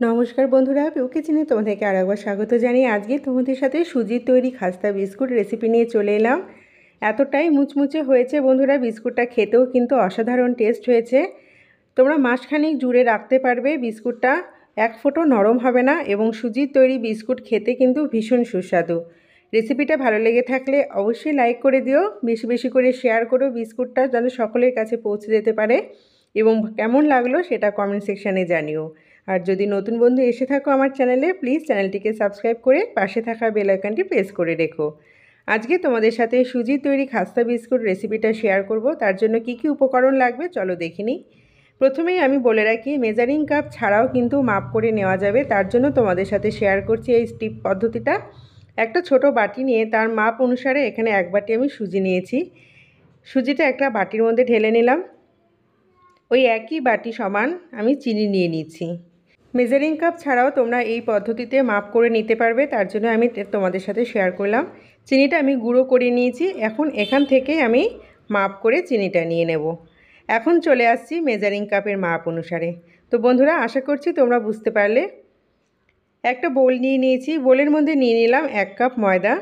নমস্কার বন্ধুরা, পিউ কিচেনে তোমাদেরকে আরেকবার স্বাগত জানিয়ে আজকে তোমাদের সাথে সুজির তৈরি খাস্তা বিস্কুট রেসিপি নিয়ে চলে এলাম। এতটাই মুচমুচে হয়েছে বন্ধুরা, বিস্কুটটা খেতেও কিন্তু অসাধারণ টেস্ট হয়েছে। তোমরা মাসখানেক জুড়ে রাখতে পারবে, বিস্কুটটা এক ফোঁটাও নরম হবে না এবং সুজির তৈরি বিস্কুট খেতে কিন্তু ভীষণ সুস্বাদু। রেসিপিটা ভালো লেগে থাকলে অবশ্যই লাইক করে দিও, বেশি বেশি করে শেয়ার করো, বিস্কুটটা যেন সকলের কাছে পৌঁছে যেতে পারে। এবং কেমন লাগলো সেটা কমেন্ট সেকশানে জানিও। আর যদি নতুন বন্ধু এসে থাকো আমার চ্যানেলে, প্লিজ চ্যানেলটিকে সাবস্ক্রাইব করে পাশে থাকা বেল আইকনটি প্রেস করে রেখো। আজকে তোমাদের সাথে সুজির তৈরি খাস্তা বিস্কুট রেসিপিটা শেয়ার করব। তার জন্য কি কি উপকরণ লাগবে চলো দেখে নিই। প্রথমেই আমি বলে রাখি, মেজারিং কাপ ছাড়াও কিন্তু মাপ করে নেওয়া যাবে। তার জন্য তোমাদের সাথে শেয়ার করছি এই স্টিপ পদ্ধতিটা। একটা ছোট বাটি নিয়ে তার মাপ অনুসারে এখানে এক বাটি আমি সুজি নিয়েছি। সুজিটা একটা বাটির মধ্যে ঢেলে নিলাম। ওই একই বাটি সমান আমি চিনি নিয়ে নিচ্ছি। মেজারিং কাপ ছাড়াও তোমরা এই পদ্ধতিতে মাপ করে নিতে পারবে, তার জন্য আমি তোমাদের সাথে শেয়ার করলাম। চিনিটা আমি গুঁড়ো করে নিয়েছি। এখন এখান থেকে আমি মাপ করে চিনিটা নিয়ে নেব। এখন চলে আসছি মেজারিং কাপের মাপ অনুসারে। তো বন্ধুরা, আশা করছি তোমরা বুঝতে পারলে। একটা বোল নিয়ে নিয়েছি, বোলের মধ্যে নিয়ে নিলাম 1 কাপ ময়দা।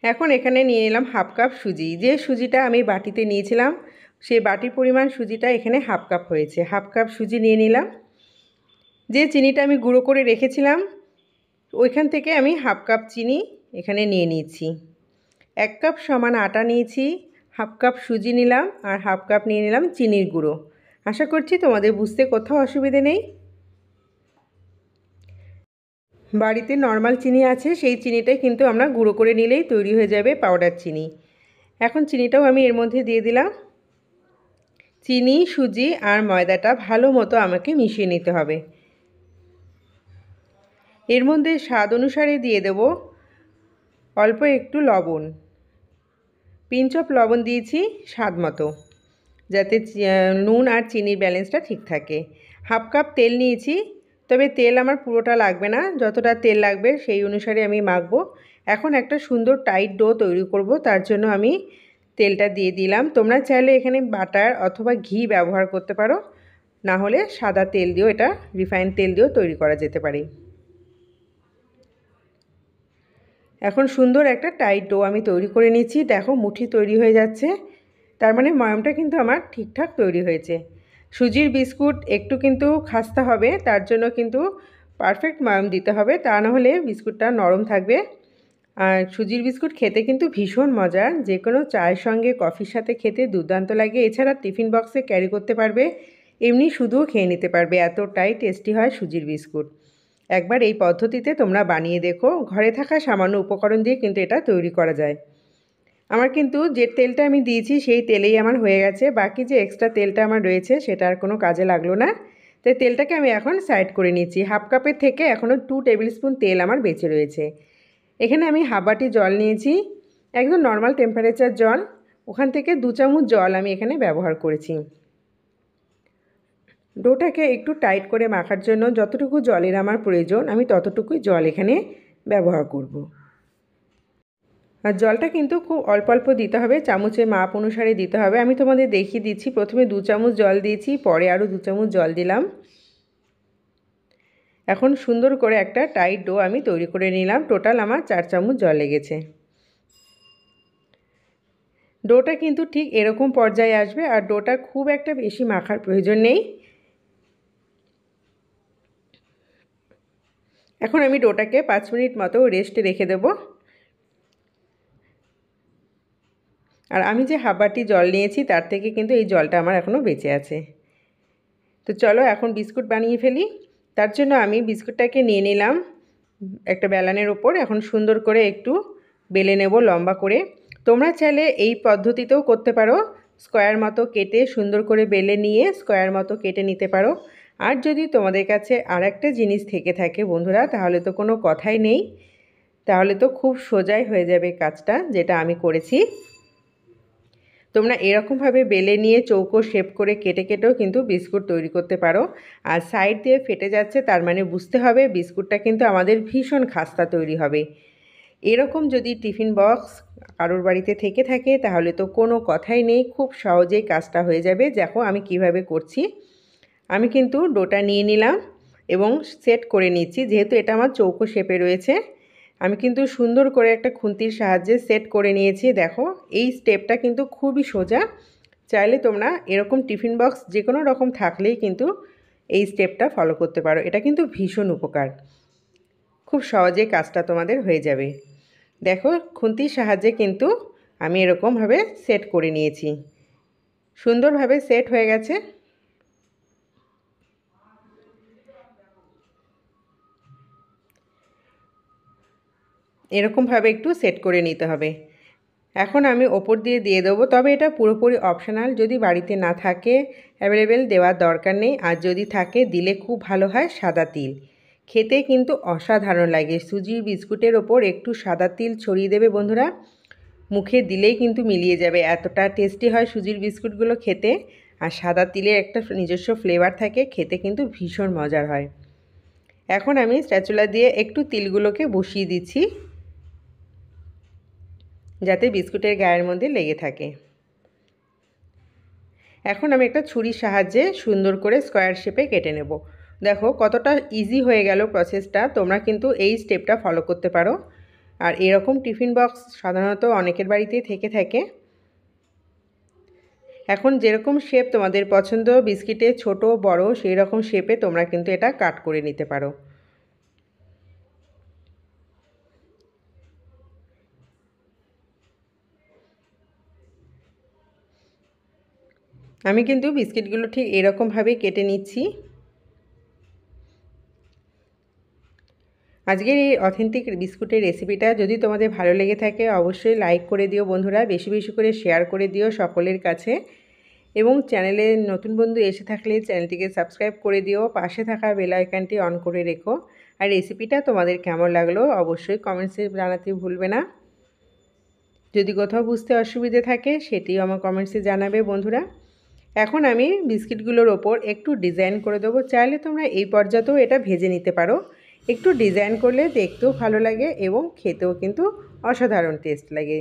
এখন এখানে নিয়ে নিলাম হাফ কাপ সুজি। যে সুজিটা আমি বাটিতে নিয়েছিলাম সেই বাটির পরিমাণ সুজিটা এখানে হাফ কাপ হয়েছে। হাফ কাপ সুজি নিয়ে নিলাম। যে চিনিটা আমি গুঁড়ো করে রেখেছিলাম ওইখান থেকে আমি হাফ কাপ চিনি এখানে নিয়ে নিয়েছি। 1 কাপ সমান আটা নিয়েছি, হাফ কাপ সুজি নিলাম আর হাফ কাপ নিয়ে নিলাম চিনির গুঁড়ো। আশা করছি তোমাদের বুঝতে কোথাও অসুবিধে নেই। বাড়িতে নর্মাল চিনি আছে, সেই চিনিটাই কিন্তু আমরা গুঁড়ো করে নিলেই তৈরি হয়ে যাবে পাউডার চিনি। এখন চিনিটাও আমি এর মধ্যে দিয়ে দিলাম। চিনি, সুজি আর ময়দাটা ভালো মতো আমাকে মিশিয়ে নিতে হবে। এর মধ্যে স্বাদ অনুসারে দিয়ে দেব অল্প একটু লবণ। পিঞ্চ অফ লবণ দিয়েছি স্বাদ মতো, যাতে নুন আর চিনির ব্যালেন্সটা ঠিক থাকে। হাফ কাপ তেল নিয়েছি, তবে তেল আমার পুরোটা লাগবে না, যতটা তেল লাগবে সেই অনুসারে আমি মাখবো। এখন একটা সুন্দর টাইট ডো তৈরি করব, তার জন্য আমি তেলটা দিয়ে দিলাম। তোমরা চাইলে এখানে বাটার অথবা ঘি ব্যবহার করতে পারো, না হলে সাদা তেল দিয়েও, এটা রিফাইন্ড তেল দিয়েও তৈরি করা যেতে পারে। এখন সুন্দর একটা টাইট ডো আমি তৈরি করে নিচ্ছি। দেখো মুঠি তৈরি হয়ে যাচ্ছে, তার মানে ময়ামটা কিন্তু আমার ঠিকঠাক তৈরি হয়েছে। সুজির বিস্কুট একটু কিন্তু খাস্তা হবে, তার জন্য কিন্তু পারফেক্ট ময়াম দিতে হবে, তা না হলে বিস্কুটটা নরম থাকবে। আর সুজির বিস্কুট খেতে কিন্তু ভীষণ মজার, যে কোনো চায়ের সঙ্গে কফির সাথে খেতে দুর্দান্ত লাগে। এছাড়া টিফিন বক্সে ক্যারি করতে পারবে, এমনি শুধুও খেয়ে নিতে পারবে, এতটাই টেস্টি হয় সুজির বিস্কুট। একবার এই পদ্ধতিতে তোমরা বানিয়ে দেখো, ঘরে থাকা সামান্য উপকরণ দিয়ে কিন্তু এটা তৈরি করা যায়। আমার কিন্তু যে তেলটা আমি দিয়েছি সেই তেলেই আমার হয়ে গেছে, বাকি যে এক্সট্রা তেলটা আমার রয়েছে সেটা আর কোনো কাজে লাগলো না। তাই তেলটাকে আমি এখন সাইড করে নিচ্ছি। হাফ কাপের থেকে এখনও 2 টেবিল স্পুন তেল আমার বেঁচে রয়েছে। এখানে আমি হাফ বাটি জল নিয়েছি, একদম নর্মাল টেম্পারেচার জল। ওখান থেকে 2 চামচ জল আমি এখানে ব্যবহার করেছি। ডোটাকে একটু টাইট করে মাখার জন্য যতটুকু জলের আমার প্রয়োজন আমি ততটুকুই জল এখানে ব্যবহার করব। আর জলটা কিন্তু খুব অল্প অল্প দিতে হবে, চামচের মাপ অনুসারে দিতে হবে। আমি তোমাদের দেখিয়ে দিচ্ছি, প্রথমে 2 চামচ জল দিয়েছি, পরে আরও 2 চামচ জল দিলাম। এখন সুন্দর করে একটা টাইট ডো আমি তৈরি করে নিলাম। টোটাল আমার 4 চামচ জল লেগেছে। ডোটা কিন্তু ঠিক এরকম পর্যায়ে আসবে, আর ডোটা খুব একটা বেশি মাখার প্রয়োজন নেই। এখন আমি ডোটাকে 5 মিনিট মতো রেস্টে রেখে দেব। আর আমি যে হাফ বাটি জল নিয়েছি তার থেকে কিন্তু এই জলটা আমার এখনও বেঁচে আছে। তো চলো এখন বিস্কুট বানিয়ে ফেলি। তার জন্য আমি বিস্কুটটাকে নিয়ে নিলাম একটা বেলানের ওপর। এখন সুন্দর করে একটু বেলে নেব লম্বা করে। তোমরা চাইলে এই পদ্ধতিতেও করতে পারো, স্কোয়ার মতো কেটে সুন্দর করে বেলে নিয়ে স্কোয়ার মতো কেটে নিতে পারো। আর যদি তোমাদের কাছে আর একটা জিনিস থেকে থাকে বন্ধুরা, তাহলে তো কোনো কথাই নেই, তাহলে তো খুব সোজাই হয়ে যাবে কাজটা, যেটা আমি করেছি। তোমরা এরকমভাবে বেলে নিয়ে চৌকো শেপ করে কেটে কেটেও কিন্তু বিস্কুট তৈরি করতে পারো। আর সাইড দিয়ে ফেটে যাচ্ছে, তার মানে বুঝতে হবে বিস্কুটটা কিন্তু আমাদের ভীষণ খাস্তা তৈরি হবে। এরকম যদি টিফিন বক্স কারোর বাড়িতে থেকে থাকে তাহলে তো কোনো কথাই নেই, খুব সহজেই কাজটা হয়ে যাবে। দেখো আমি কিভাবে করছি। আমি কিন্তু ডোটা নিয়ে নিলাম এবং সেট করে নিচ্ছি। যেহেতু এটা আমার চৌকো শেপে রয়েছে, আমি কিন্তু সুন্দর করে একটা খুন্তির সাহায্যে সেট করে নিয়েছি। দেখো, এই স্টেপটা কিন্তু খুবই সোজা। চাইলে তোমরা এরকম টিফিন বক্স যে কোনো রকম থাকলেই কিন্তু এই স্টেপটা ফলো করতে পারো। এটা কিন্তু ভীষণ উপকার, খুব সহজে কাজটা তোমাদের হয়ে যাবে। দেখো, খুন্তির সাহায্যে কিন্তু আমি এরকমভাবে সেট করে নিয়েছি। সুন্দরভাবে সেট হয়ে গেছে। এরকমভাবে একটু সেট করে নিতে হবে। এখন আমি ওপর দিয়ে দেবো, তবে এটা পুরোপুরি অপশনাল। যদি বাড়িতে না থাকে অ্যাভেলেবেল, দেওয়ার দরকার নেই। আর যদি থাকে দিলে খুব ভালো হয় সাদা তিল। খেতে কিন্তু অসাধারণ লাগে। সুজির বিস্কুটের ওপর একটু সাদা তিল ছড়িয়ে দেবে বন্ধুরা, মুখে দিলেই কিন্তু মিলিয়ে যাবে। এতটা টেস্টি হয় সুজির বিস্কুটগুলো খেতে। আর সাদা তিলের একটা নিজস্ব ফ্লেভার থাকে, খেতে কিন্তু ভীষণ মজার হয়। এখন আমি স্প্যাচুলা দিয়ে একটু তিলগুলোকে বসিয়ে দিচ্ছি, যাতে বিস্কুটের গায়ের মধ্যে লেগে থাকে। এখন আমি একটা ছুরির সাহায্যে সুন্দর করে স্কোয়ার শেপে কেটে নেব। দেখো কতটা ইজি হয়ে গেল প্রসেসটা। তোমরা কিন্তু এই স্টেপটা ফলো করতে পারো। আর এরকম টিফিন বক্স সাধারণত অনেকের বাড়িতেই থেকে থাকে। এখন যেরকম শেপ তোমাদের পছন্দ, বিস্কিটে ছোট বড় সেই রকম শেপে তোমরা কিন্তু এটা কাট করে নিতে পারো। আমি কিন্তু বিস্কিটগুলো ঠিক এরকমভাবেই কেটে নিচ্ছি। আজকের এই অথেন্টিক বিস্কুটের রেসিপিটা যদি তোমাদের ভালো লেগে থাকে অবশ্যই লাইক করে দিও বন্ধুরা, বেশি বেশি করে শেয়ার করে দিও সকলের কাছে। এবং চ্যানেলে নতুন বন্ধু এসে থাকলে চ্যানেলটিকে সাবস্ক্রাইব করে দিও, পাশে থাকা বেল আইকনটি অন করে রেখো। আর রেসিপিটা তোমাদের কেমন লাগলো অবশ্যই কমেন্টসে জানাতে ভুলবে না। যদি কোথাও বুঝতে অসুবিধে থাকে সেটিও আমার কমেন্টসে জানাবে বন্ধুরা। এখন আমি বিস্কিটগুলোর ওপর একটু ডিজাইন করে দেবো। চাইলে তোমরা এই পর্যায়েও এটা ভেজে নিতে পারো। একটু ডিজাইন করলে দেখতেও ভালো লাগে এবং খেতেও কিন্তু অসাধারণ টেস্ট লাগে।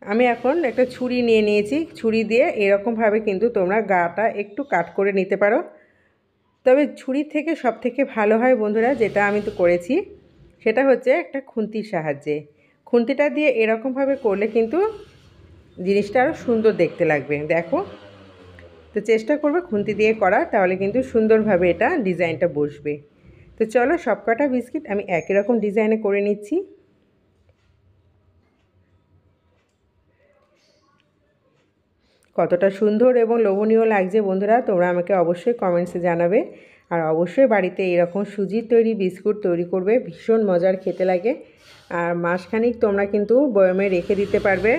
আমি এখন একটা ছুরি নিয়ে নিয়েছি, ছুরি দিয়ে এরকমভাবে কিন্তু তোমরা গাটা একটু কাট করে নিতে পারো। তবে ছুরির থেকে সবথেকে ভালো হয় বন্ধুরা, যেটা আমি তো করেছি সেটা হচ্ছে একটা খুন্তির সাহায্যে। খুন্তিটা দিয়ে এরকমভাবে করলে কিন্তু জিনিসটা আরও সুন্দর দেখতে লাগবে। দেখো, তো চেষ্টা করবে খুন্তি দিয়ে করা, তাহলে কিন্তু সুন্দরভাবে এটা ডিজাইনটা বসবে। তো চলো, সবকটা বিস্কিট আমি একই রকম ডিজাইনে করে নিচ্ছি। কতটা সুন্দর এবং লোভনীয় লাগছে বন্ধুরা, তোমরা আমাকে অবশ্যই কমেন্টসে জানাবে। আর অবশ্যই বাড়িতে এরকম সুজির তৈরি বিস্কুট তৈরি করবে, ভীষণ মজার খেতে লাগে। আর মাসখানিক তোমরা কিন্তু বয়মে রেখে দিতে পারবে।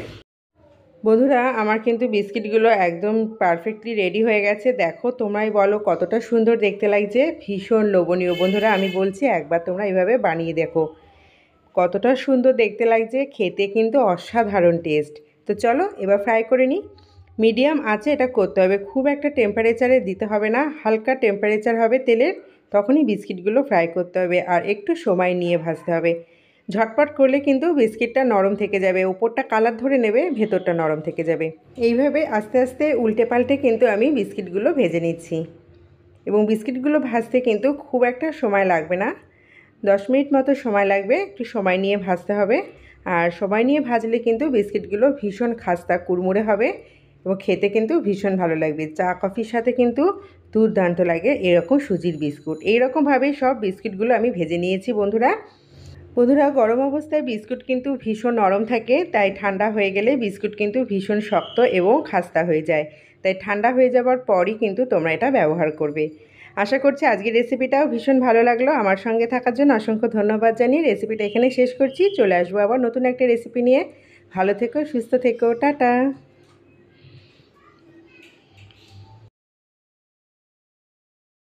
বন্ধুরা, আমার কিন্তু বিস্কিটগুলো একদম পারফেক্টলি রেডি হয়ে গেছে। দেখো, তোমরাই বলো কতটা সুন্দর দেখতে লাগছে, ভীষণ লোভনীয়। বন্ধুরা, আমি বলছি একবার তোমরা এইভাবে বানিয়ে দেখো, কতটা সুন্দর দেখতে লাগছে, খেতে কিন্তু অসাধারণ টেস্ট। তো চলো এবার ফ্রাই করে নিই। মিডিয়াম আঁচে এটা করতে হবে, খুব একটা টেম্পারেচারে দিতে হবে না, হালকা টেম্পারেচার হবে তেলের, তখনই বিস্কিটগুলো ফ্রাই করতে হবে। আর একটু সময় নিয়ে ভাজতে হবে। ঝটপট করলে কিন্তু বিস্কিটটা নরম থেকে যাবে, ওপরটা কালার ধরে নেবে, ভেতরটা নরম থেকে যাবে। এইভাবে আস্তে আস্তে উল্টে পাল্টে কিন্তু আমি বিস্কিটগুলো ভেজে নিচ্ছি। এবং বিস্কিটগুলো ভাজতে কিন্তু খুব একটা সময় লাগবে না, 10 মিনিট মতো সময় লাগবে। একটু সময় নিয়ে ভাজতে হবে। আর সময় নিয়ে ভাজলে কিন্তু বিস্কিটগুলো ভীষণ খাস্তা কুড়মুড়ে হবে এবং খেতে কিন্তু ভীষণ ভালো লাগবে। চা কফির সাথে কিন্তু দুর্দান্ত লাগে এরকম সুজির বিস্কুট। এইরকমভাবেই সব বিস্কিটগুলো আমি ভেজে নিয়েছি বন্ধুরা। গরম অবস্থায় বিস্কুট কিন্তু ভীষণ নরম থাকে, তাই ঠান্ডা হয়ে গেলে বিস্কুট কিন্তু ভীষণ শক্ত এবং খাস্তা হয়ে যায়। তাই ঠান্ডা হয়ে যাওয়ার পরই কিন্তু তোমরা এটা ব্যবহার করবে। আশা করছি আজকের রেসিপিটাও ভীষণ ভালো লাগলো। আমার সঙ্গে থাকার জন্য অসংখ্য ধন্যবাদ জানিয়ে রেসিপিটা এখানে শেষ করছি। চলে আসবো আবার নতুন একটা রেসিপি নিয়ে। ভালো থেকো, সুস্থ থেকো, টাটা।